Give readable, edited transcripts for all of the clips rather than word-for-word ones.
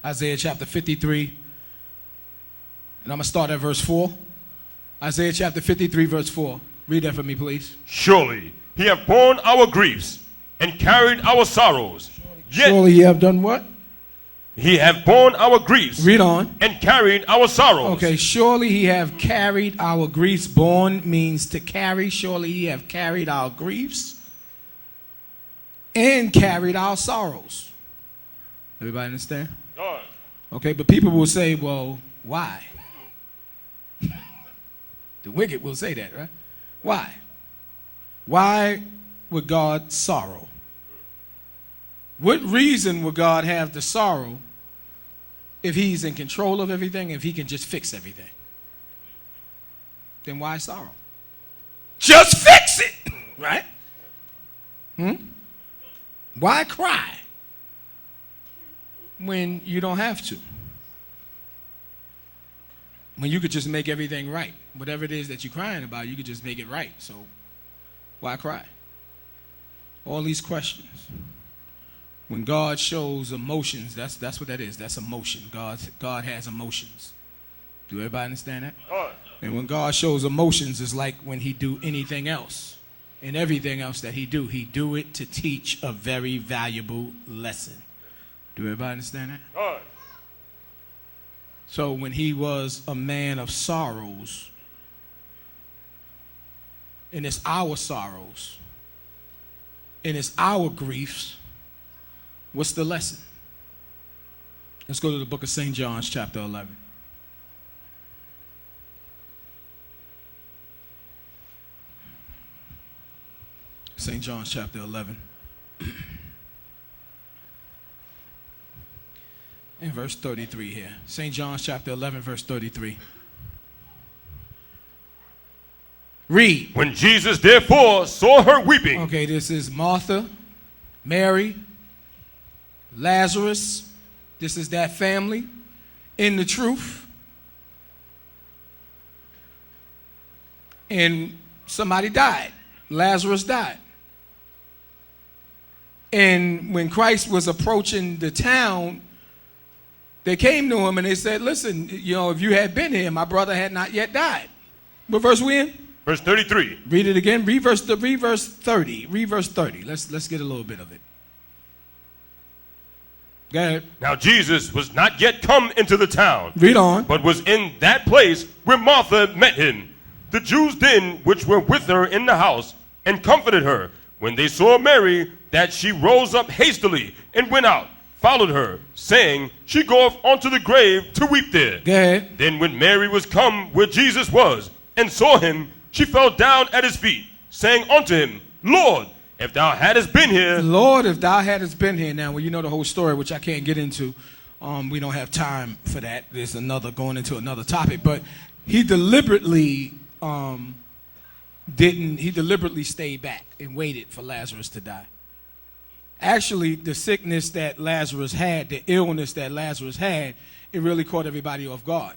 Isaiah chapter 53. And I'm going to start at verse 4. Isaiah chapter 53, verse 4. Read that for me, please. Surely he hath borne our griefs and carried our sorrows. Yet Surely he have done what? he hath borne our griefs. Read on. And carried our sorrows. Okay, surely he have carried our griefs. Borne means to carry. Surely he have carried our griefs and carried our sorrows. Everybody understand? God. Okay, but people will say, well, why? The wicked will say that, right? Why? Why would God sorrow? What reason would God have the sorrow if he's in control of everything, if he can just fix everything? Then why sorrow? Just fix it, right? Why cry when you don't have to? When you could just make everything right. Whatever it is that you're crying about, you could just make it right. So why cry? All these questions. When God shows emotions, that's what that is. That's emotion. God has emotions. Do everybody understand that? And when God shows emotions, it's like when he do anything else. And everything else that he do it to teach a very valuable lesson. Do everybody understand that? So when he was a man of sorrows, and it's our sorrows, and it's our griefs, what's the lesson? Let's go to the book of St. John, chapter 11. St. John, chapter 11. In verse 33 here. St. John, chapter 11, verse 33. Read. When Jesus therefore saw her weeping. Okay, this is Martha, Mary, Lazarus. This is that family in the truth. And somebody died. Lazarus died. And when Christ was approaching the town, they came to him and they said, listen, if you had been here, my brother had not yet died. What verse we in? Verse 33. Read it again. Read verse 30. Read verse 30. Let's get a little bit of it. Go ahead. Now Jesus was not yet come into the town. Read on. But was in that place where Martha met him. The Jews then, which were with her in the house, and comforted her, when they saw Mary, that she rose up hastily and went out, followed her, saying, she goeth unto the grave to weep there. Go ahead. Then when Mary was come where Jesus was, and saw him, she fell down at his feet, saying unto him, Lord, if thou hadst been here. Lord, if thou hadst been here. Now, well, you know the whole story, which I can't get into. We don't have time for that. There's going into another topic. But he deliberately stayed back and waited for Lazarus to die. Actually, the sickness that Lazarus had, the illness that Lazarus had, it really caught everybody off guard.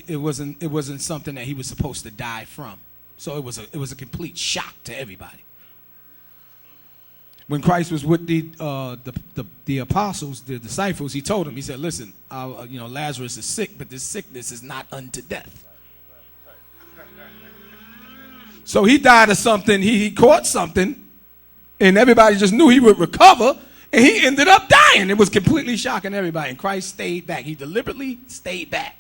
It wasn't something that he was supposed to die from. So it was a complete shock to everybody. When Christ was with the apostles, the disciples, he told them, he said, listen, Lazarus is sick, but this sickness is not unto death. So he died of something, he caught something, and everybody just knew he would recover, and he ended up dying. It was completely shocking everybody, and Christ stayed back. He deliberately stayed back.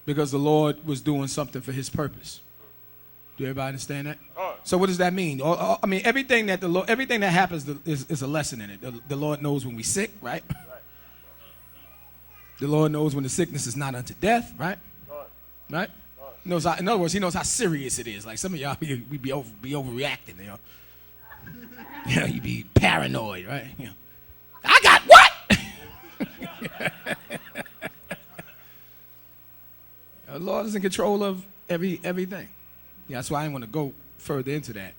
Because the Lord was doing something for his purpose. Do everybody understand that? So what does that mean? I mean, everything that happens is a lesson in it. The Lord knows when we're sick, right? The Lord knows when the sickness is not unto death, right? Right? In other words, he knows how serious it is. Like some of y'all, we be overreacting, you be paranoid, right? I got what? The Lord is in control of everything. Yeah, that's why I didn't want to go further into that.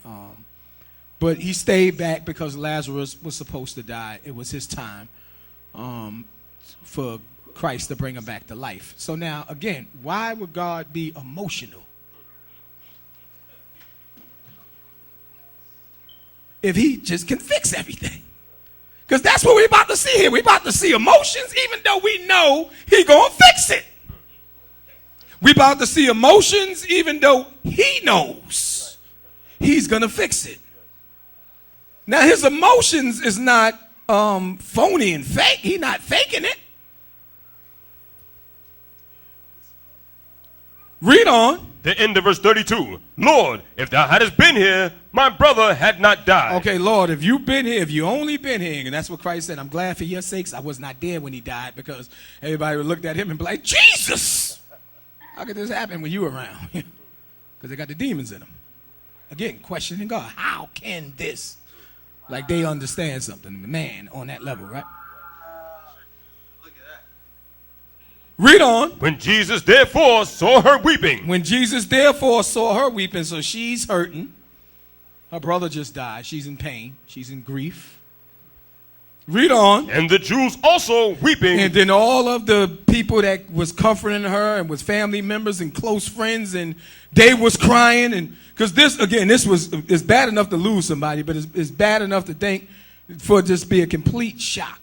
But he stayed back because Lazarus was supposed to die. It was his time for Christ to bring him back to life. So now, again, why would God be emotional? If he just can fix everything. Because that's what we're about to see here. We're about to see emotions, even though we know he gonna fix it. We're about to see emotions, even though he knows he's gonna fix it. Now his emotions is not phony and fake. He's not faking it. Read on. The end of verse 32. Lord, if thou hadst been here, my brother had not died. Okay, Lord, if you've been here, if you only been here, and that's what Christ said, I'm glad for your sakes I was not there when he died, because everybody would look at him and be like, Jesus, how could this happen when you were around? Because they got the demons in them. Again, questioning God. How can this? Like they understand something, man, on that level, right? Read on. When Jesus therefore saw her weeping. When Jesus therefore saw her weeping, so she's hurting. Her brother just died. She's in pain. She's in grief. Read on. And the Jews also weeping. And then all of the people that was comforting her and was family members and close friends, and they was crying. And because this, again, it's bad enough to lose somebody, but it's bad enough to think for it just be a complete shock.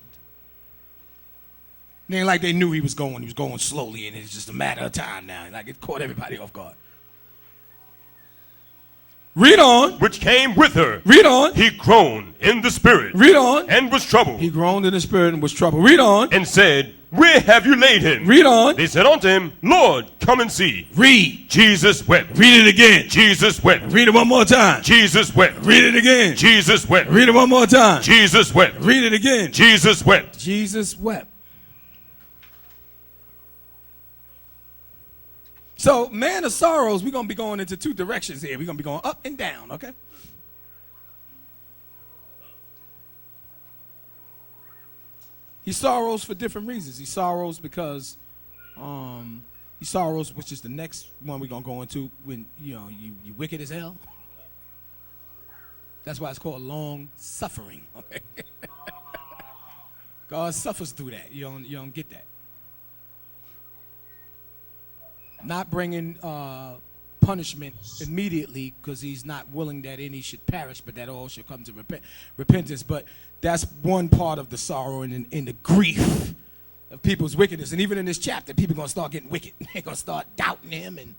It ain't like they knew he was going slowly, and it's just a matter of time now. Like it caught everybody off guard. Read on. Which came with her. Read on. He groaned in the spirit. Read on. And was troubled. He groaned in the spirit and was troubled. Read on. And said, where have you laid him? Read on. They said unto him, Lord, come and see. Read. Jesus wept. Read it again. Jesus wept. Read it one more time. Jesus wept. Read it again. Jesus wept. Read it one more time. Jesus wept. Read it again. Jesus wept. Jesus wept. So, man of sorrows, we're going to be going into two directions here. We're going to be going up and down, okay? He sorrows for different reasons. He sorrows because he sorrows, which is the next one we're going to go into, when, you wicked as hell. That's why it's called long suffering, okay? God suffers through that. You don't get that. Not bringing punishment immediately, because he's not willing that any should perish, but that all should come to repentance. But that's one part of the sorrow and the grief of people's wickedness. And even in this chapter, people are going to start getting wicked. They're going to start doubting him and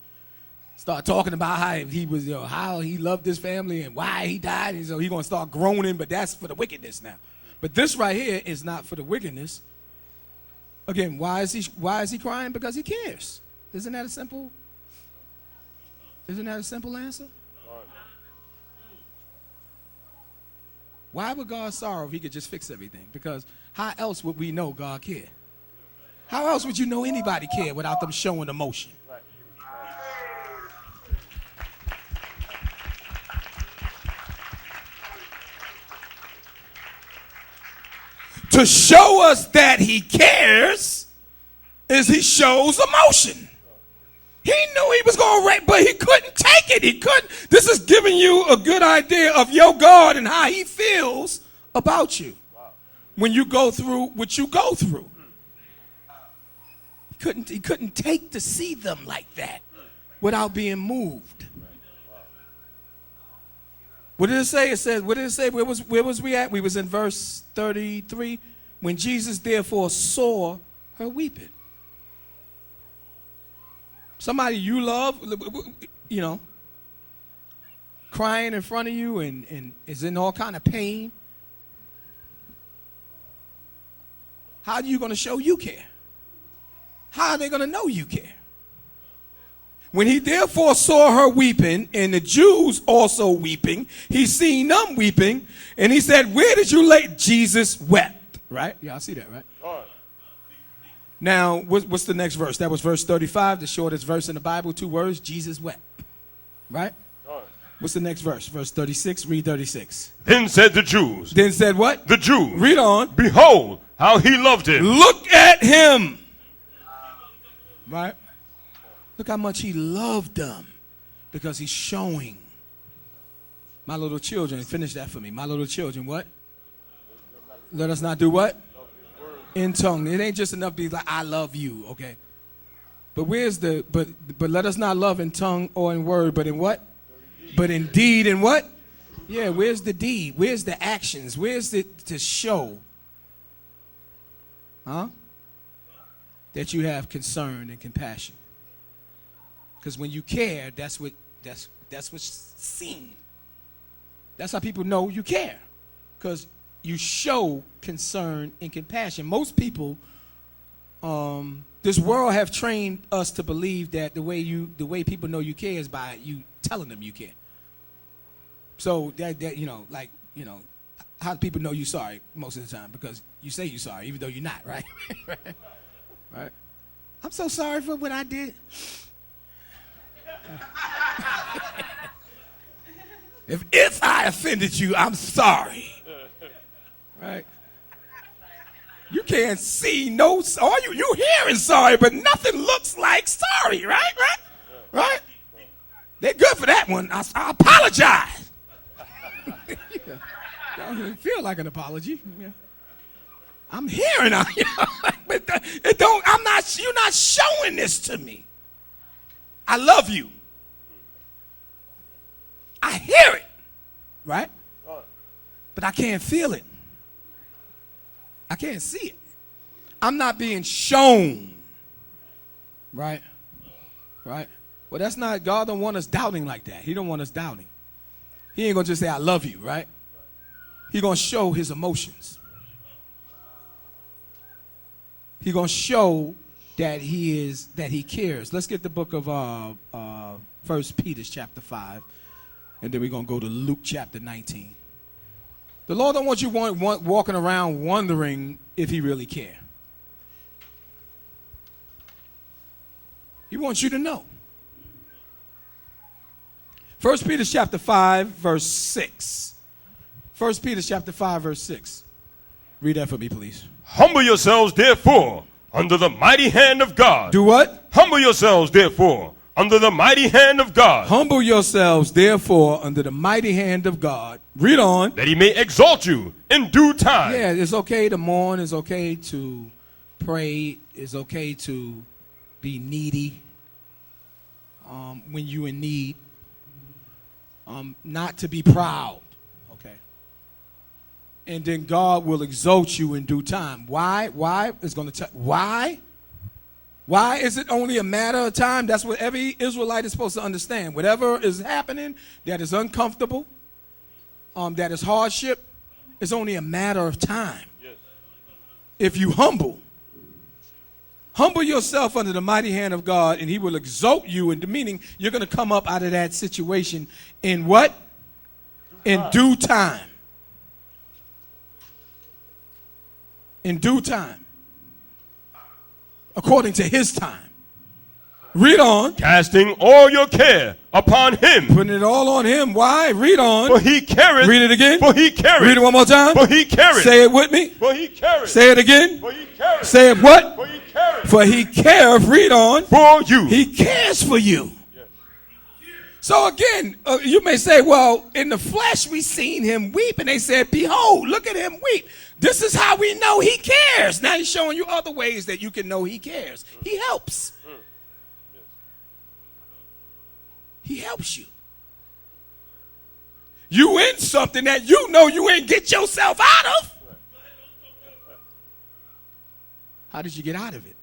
start talking about how he was, how he loved his family and why he died. And so he's going to start groaning, but that's for the wickedness now. But this right here is not for the wickedness. Again, why is he crying? Because he cares. Isn't that a simple answer? Why would God sorrow if he could just fix everything? Because how else would we know God cared? How else would you know anybody cared without them showing emotion? To show us that he cares is he shows emotion. He knew he was going to rape, but he couldn't take it. He couldn't. This is giving you a good idea of your God and how he feels about you when you go through what you go through. He couldn't take to see them like that without being moved. What did it say? It said, what did it say? Where was we at? We was in verse 33. When Jesus therefore saw her weeping. Somebody you love, crying in front of you and is in all kind of pain. How are you going to show you care? How are they going to know you care? When he therefore saw her weeping, and the Jews also weeping, he seen them weeping, and he said, where did you lay? Jesus wept. Right? Y'all see that, right? Now, what's the next verse? That was verse 35, the shortest verse in the Bible, 2 words, Jesus wept. Right? What's the next verse? Verse 36, read 36. Then said the Jews. Then said what? The Jews. Read on. Behold, how he loved him. Look at him. Right? Look how much he loved them, because he's showing. My little children, finish that for me. My little children, what? Let us not do what? In tongue. It ain't just enough to be like, I love you, okay? But where's but let us not love in tongue or in word, but in what? But in deed and what? Yeah, where's the deed? Where's the actions? Where's the to show Huh? That you have concern and compassion. Because when you care, that's what's seen. That's how people know you care. Because you show concern and compassion. Most people, this world have trained us to believe that the way people know you care is by you telling them you care. So that how do people know you're sorry most of the time? Because you say you're sorry, even though you're not, right? Right? I'm so sorry for what I did. If I offended you, I'm sorry. Right? You can't see all you hearing sorry, but nothing looks like sorry, right? Right? They're good for that one. I apologize. It feel like an apology. Yeah. I'm hearing but you're not showing this to me. I love you. I hear it, right? But I can't feel it. I can't see it. I'm not being shown, right? Right? Well, that's not, God don't want us doubting like that. He don't want us doubting. He ain't going to just say, I love you, right? He going to show his emotions. He going to show that he cares. Let's get the book of 1 Peter chapter 5. And then we're going to go to Luke chapter 19. The Lord don't want you walking around wondering if he really cares. He wants you to know. 1 Peter chapter 5, verse 6. 1 Peter chapter 5, verse 6. Read that for me, please. Humble yourselves, therefore, under the mighty hand of God. Do what? Humble yourselves, therefore, under the mighty hand of God. Humble yourselves, therefore, under the mighty hand of God. Read on. That he may exalt you in due time. Yeah, it's okay to mourn. It's okay to pray. It's okay to be needy when you're in need. Not to be proud. Okay. And then God will exalt you in due time. Why? Why? It's going to tell. Why? Why is it only a matter of time? That's what every Israelite is supposed to understand. Whatever is happening that is uncomfortable, that is hardship, it's only a matter of time. Yes. If you humble yourself under the mighty hand of God, and he will exalt you, and meaning you're going to come up out of that situation in what? In due time. In due time. According to his time. Read on. Casting all your care upon him. Putting it all on him. Why? Read on. For he careth. Read it again. For he careth. Read it one more time. For he careth. Say it with me. For he careth. Say it again. For he careth. Say it what? For he careth. For he careth. Read on. For you. He cares for you. Yes. So again, you may say, well, in the flesh we seen him weep, and they said, behold, look at him weep. This is how we know he cares. Now he's showing you other ways that you can know he cares. He helps. He helps you. You in something that you know you ain't get yourself out of. How did you get out of it?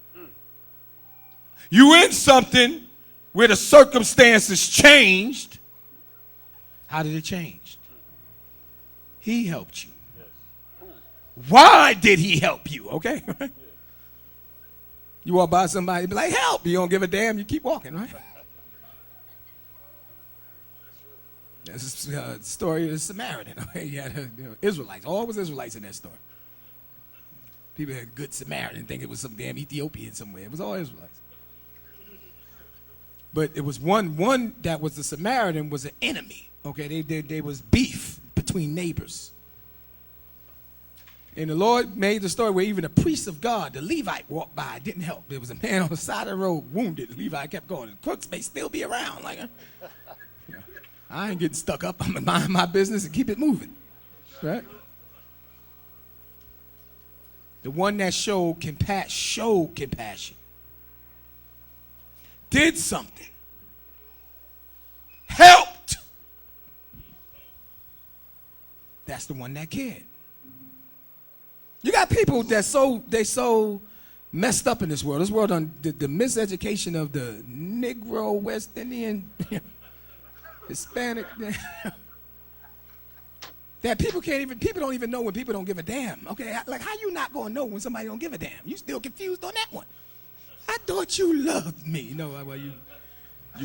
You in something where the circumstances changed. How did it change? He helped you. Why did he help you? Okay? You walk by somebody, be like, help. You don't give a damn, you keep walking, right? That's the story of the Samaritan. Okay? You had Israelites, always Israelites in that story. People had Good Samaritan, think it was some damn Ethiopian somewhere. It was all Israelites. But it was one that was the Samaritan was an enemy. Okay, they was beef between neighbors. And the Lord made the story where even the priest of God, the Levite, walked by. It didn't help. There was a man on the side of the road, wounded. The Levite kept going. The crooks may still be around. Like, I ain't getting stuck up. I'm mind my business and keep it moving. Right? The one that showed compassion. Did something. Helped. That's the one that cared. You got people that so messed up in this world. This world on the miseducation of the Negro, West Indian, Hispanic. That people don't even know when people don't give a damn. Okay, like how you not gonna know when somebody don't give a damn? You still confused on that one. I thought you loved me. No, well, you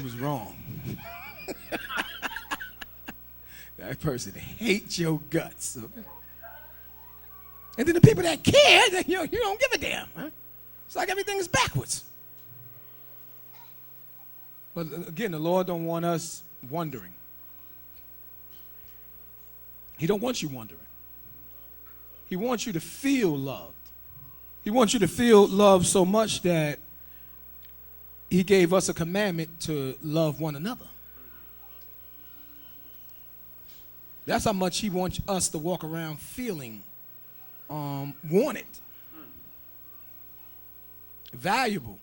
was wrong. That person hates your guts. Okay? And then the people that care, that you don't give a damn. Huh? It's like everything is backwards. But again, the Lord don't want us wondering. He don't want you wondering. He wants you to feel loved. He wants you to feel loved so much that he gave us a commandment to love one another. That's how much he wants us to walk around feeling wanted, valuable,